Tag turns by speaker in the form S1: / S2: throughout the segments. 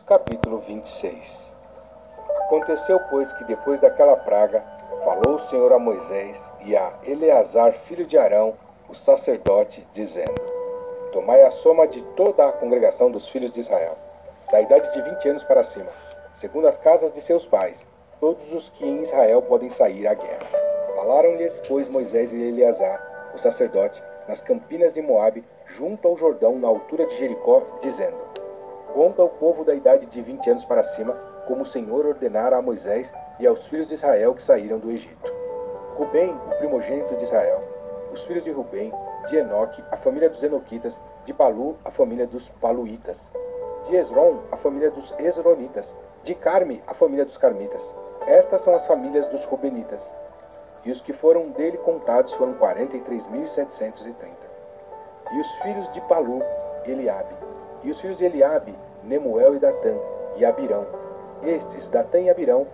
S1: Capítulo 26. Aconteceu, pois, que depois daquela praga, falou o Senhor a Moisés e a Eleazar, filho de Arão, o sacerdote, dizendo: Tomai a soma de toda a congregação dos filhos de Israel, da idade de 20 anos para cima, segundo as casas de seus pais, todos os que em Israel podem sair à guerra. Falaram-lhes, pois, Moisés e Eleazar, o sacerdote, nas campinas de Moabe, junto ao Jordão, na altura de Jericó, dizendo: Conta o povo da idade de 20 anos para cima, como o Senhor ordenara a Moisés e aos filhos de Israel que saíram do Egito. Rubem, o primogênito de Israel, os filhos de Rubem, de Enoque, a família dos Enoquitas, de Palu, a família dos Paluítas, de Esrom, a família dos Esronitas, de Carme, a família dos Carmitas. Estas são as famílias dos Rubenitas. E os que foram dele contados foram 43.730. E os filhos de Palu, Eliabe. E os filhos de Eliabe, Nemuel e Datã, e Abirão. Estes, Datã e Abirão,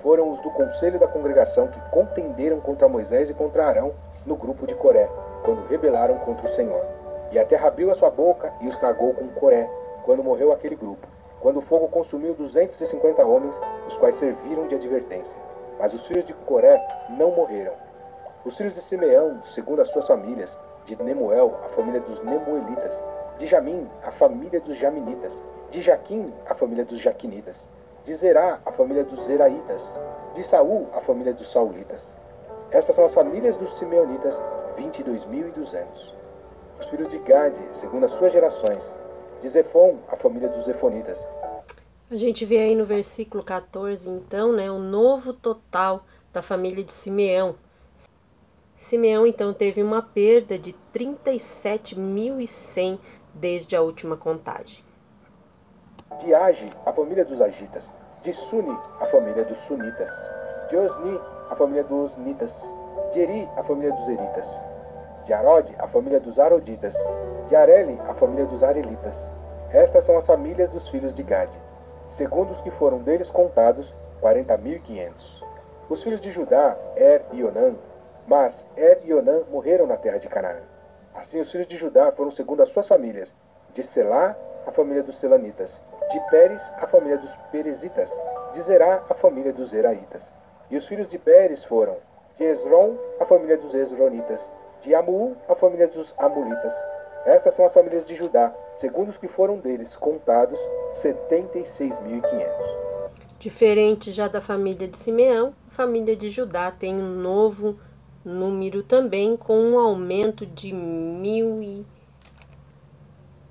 S1: foram os do conselho da congregação que contenderam contra Moisés e contra Arão no grupo de Coré, quando rebelaram contra o Senhor. E a terra abriu a sua boca e os tragou com Coré, quando morreu aquele grupo, quando o fogo consumiu 250 homens, os quais serviram de advertência. Mas os filhos de Coré não morreram. Os filhos de Simeão, segundo as suas famílias, de Nemuel, a família dos Nemuelitas, de Jamim, a família dos Jaminitas, de Jaquim, a família dos Jaquinitas, de Zerá, a família dos Zeraitas, de Saul, a família dos Saulitas. Estas são as famílias dos Simeonitas, 22.200. Os filhos de Gade, segundo as suas gerações, de Zefon, a família dos Zefonitas.
S2: A gente vê aí no versículo 14, então, o novo total da família de Simeão. Simeão, então, teve uma perda de 37.100 desde a última contagem.
S1: De Age, a família dos Agitas. De Suni, a família dos Sunitas. De Osni, a família dos Osnitas. De Eri, a família dos Eritas. De Arode, a família dos Aroditas. De Areli, a família dos Arelitas. Estas são as famílias dos filhos de Gade. Segundo os que foram deles contados, 40.500. Os filhos de Judá, e Onã. Mas e Onã morreram na terra de Canaã. Assim os filhos de Judá foram segundo as suas famílias. De Selá, a família dos Selanitas. De Pérez, a família dos Perezitas. De Zerá, a família dos Zeraitas. E os filhos de Pérez foram: de Esrom, a família dos Esronitas. De Amul, a família dos Amulitas. Estas são as famílias de Judá, segundo os que foram deles contados, 76.500.
S2: Diferente já da família de Simeão, a família de Judá tem um novo número também, com um aumento de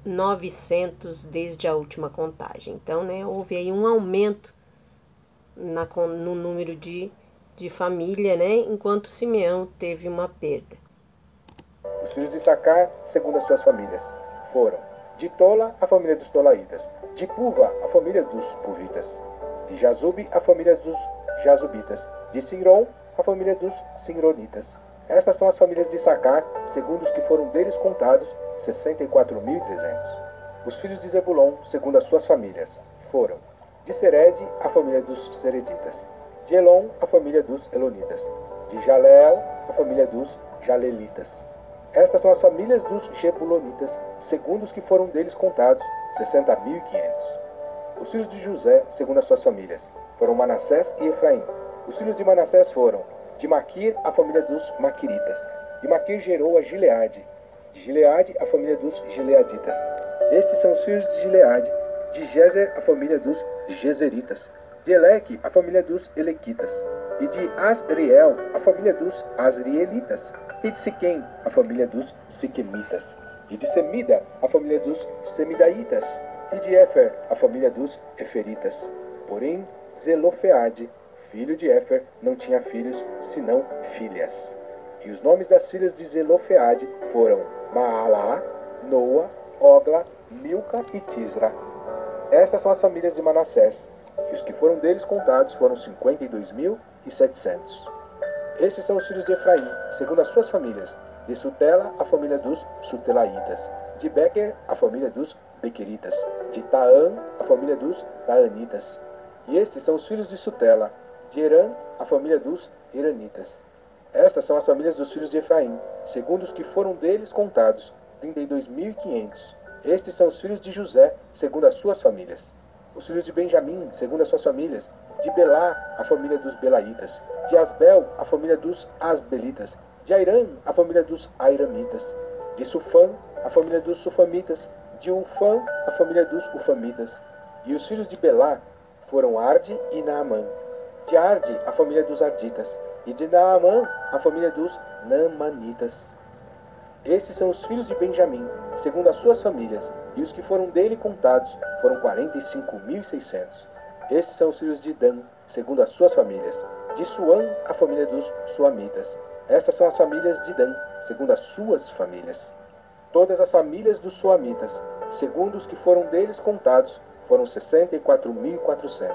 S2: 1.900 desde a última contagem. Então, houve aí um aumento no número de família, enquanto Simeão teve uma perda.
S1: Os filhos de Issacar, segundo as suas famílias, foram: de Tola, a família dos Tolaitas. De Puva, a família dos Puvitas. De Jazube, a família dos Jazubitas. De Sinron, a família dos Sinronitas. Estas são as famílias de Issacar, segundo os que foram deles contados, 64.300. Os filhos de Zebulon, segundo as suas famílias, foram: de Sered, a família dos Sereditas. De Elon, a família dos Elonitas. De Jaleel, a família dos Jalelitas. Estas são as famílias dos Jebulonitas, segundo os que foram deles contados, 60.500. Os filhos de José, segundo as suas famílias, foram Manassés e Efraim. Os filhos de Manassés foram: de Maquir, a família dos Maquiritas. E Maquir gerou a Gileade. De Gileade, a família dos Gileaditas. Estes são os filhos de Gileade. De Jezer, a família dos Jezeritas. De Eleque, a família dos Elequitas. E de Asriel, a família dos Asrielitas. E de Siquém, a família dos Siquemitas. E de Semida, a família dos Semidaitas. E de Éfer, a família dos Eferitas. Porém, Zelofeade, filho de Éfer, não tinha filhos, senão filhas. E os nomes das filhas de Zelofeade foram Maalá, Noa, Ogla, Milca e Tisra. Estas são as famílias de Manassés, e os que foram deles contados foram 52.700. Esses são os filhos de Efraim, segundo as suas famílias: de Sutela, a família dos Sutelaitas. De Bequer, a família dos Bequeritas. De Taã, a família dos Taanitas. E estes são os filhos de Sutela: de Herã, a família dos Heranitas. Estas são as famílias dos filhos de Efraim, segundo os que foram deles contados, 32.500. Estes são os filhos de José, segundo as suas famílias. Os filhos de Benjamim, segundo as suas famílias. De Belá, a família dos Belaitas. De Asbel, a família dos Asbelitas. De Airã, a família dos Airamitas. De Sufã, a família dos Sufamitas. De Ufã, a família dos Ufamitas. E os filhos de Belá foram Arde e Naamã. De Arde, a família dos Arditas. E de Naamã, a família dos Naamanitas. Estes são os filhos de Benjamim, segundo as suas famílias, e os que foram dele contados foram 45.600. Estes são os filhos de Dan, segundo as suas famílias. De Suã, a família dos Suamitas. Estas são as famílias de Dan, segundo as suas famílias. Todas as famílias dos Suamitas, segundo os que foram deles contados, foram 64.400.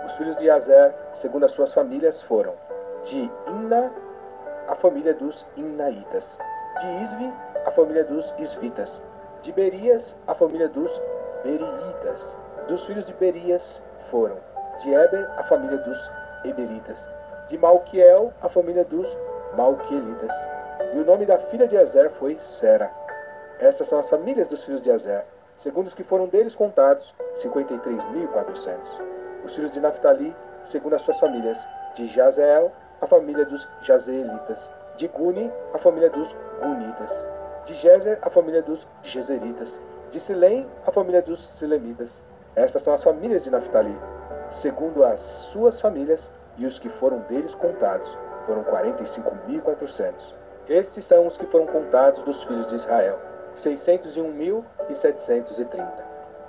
S1: Os filhos de Azer, segundo as suas famílias, foram de Imna, a família dos Imnaitas. De Isvi, a família dos Isvitas. De Berias, a família dos Beriitas. Dos filhos de Berias foram de Eber, a família dos Eberitas. De Malquiel, a família dos Malquielitas. E o nome da filha de Azer foi Sera. Estas são as famílias dos filhos de Azer, segundo os que foram deles contados, 53.400. Os filhos de Naphtali, segundo as suas famílias. De Jazeel, a família dos Jazeelitas. De Guni, a família dos Gunitas. De Jezer, a família dos Jezeritas. De Silém, a família dos Silemitas. Estas são as famílias de Naphtali, segundo as suas famílias, e os que foram deles contados foram 45.400. Estes são os que foram contados dos filhos de Israel, 601.730.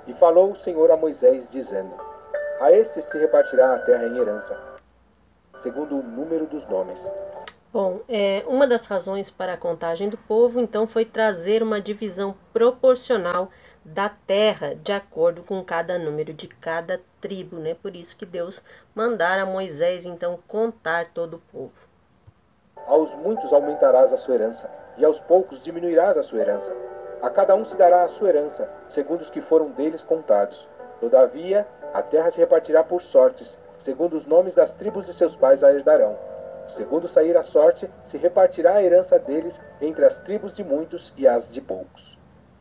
S1: E falou o Senhor a Moisés, dizendo: a estes se repartirá a terra em herança, segundo o número dos nomes.
S2: Bom, uma das razões para a contagem do povo, então, foi trazer uma divisão proporcional da terra, de acordo com cada número de cada tribo, né? Por isso que Deus mandara a Moisés, então, contar todo o povo.
S1: Aos muitos aumentarás a sua herança, e aos poucos diminuirás a sua herança. A cada um se dará a sua herança, segundo os que foram deles contados. Todavia, a terra se repartirá por sortes, segundo os nomes das tribos de seus pais a herdarão. Segundo sair a sorte, se repartirá a herança deles entre as tribos de muitos e as de poucos.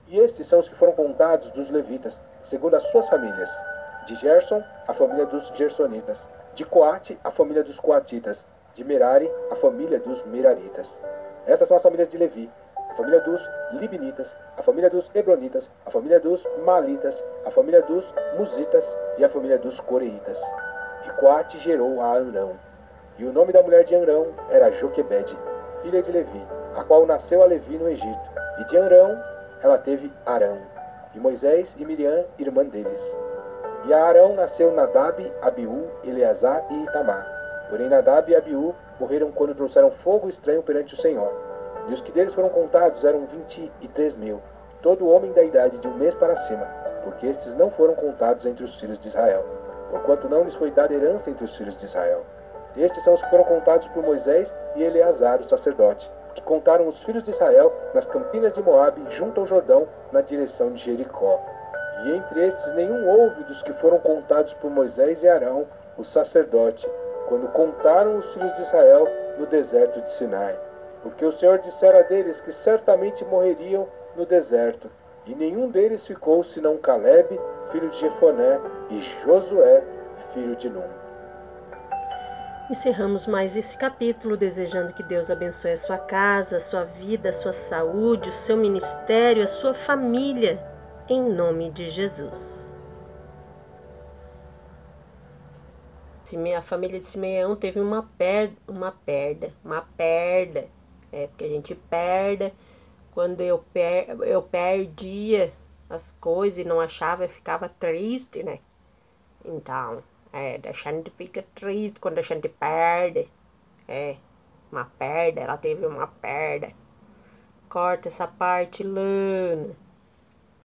S1: E estes são os que foram contados dos levitas, segundo as suas famílias. De Gerson, a família dos Gersonitas. De Coate, a família dos Coatitas. De Merari, a família dos Meraritas. Estas são as famílias de Levi: a família dos Libinitas, a família dos Hebronitas, a família dos Malitas, a família dos Musitas e a família dos Coreitas. E Coate gerou a Amrão. E o nome da mulher de Amrão era Joquebede, filha de Levi, a qual nasceu a Levi no Egito. E de Amrão ela teve Arão, e Moisés e Miriam, irmã deles. E a Arão nasceu Nadab, Abiú, Eleazar e Itamar. Porém Nadab e Abiú morreram quando trouxeram fogo estranho perante o Senhor. E os que deles foram contados eram 23.000, todo homem da idade de um mês para cima, porque estes não foram contados entre os filhos de Israel, porquanto não lhes foi dada herança entre os filhos de Israel. Estes são os que foram contados por Moisés e Eleazar, o sacerdote, que contaram os filhos de Israel nas campinas de Moabe, junto ao Jordão, na direção de Jericó. E entre estes nenhum houve dos que foram contados por Moisés e Arão, o sacerdote, quando contaram os filhos de Israel no deserto de Sinai. Porque o Senhor dissera deles que certamente morreriam no deserto, e nenhum deles ficou senão Caleb, filho de Jefoné, e Josué, filho de Num.
S2: Encerramos mais esse capítulo, desejando que Deus abençoe a sua casa, a sua vida, a sua saúde, o seu ministério, a sua família, em nome de Jesus. A família de Simeão teve uma perda, porque a gente perde, quando eu perdia as coisas e não achava, eu ficava triste, né? Então, a gente fica triste quando a gente perde. Ela teve uma perda. Corta essa parte, Lana.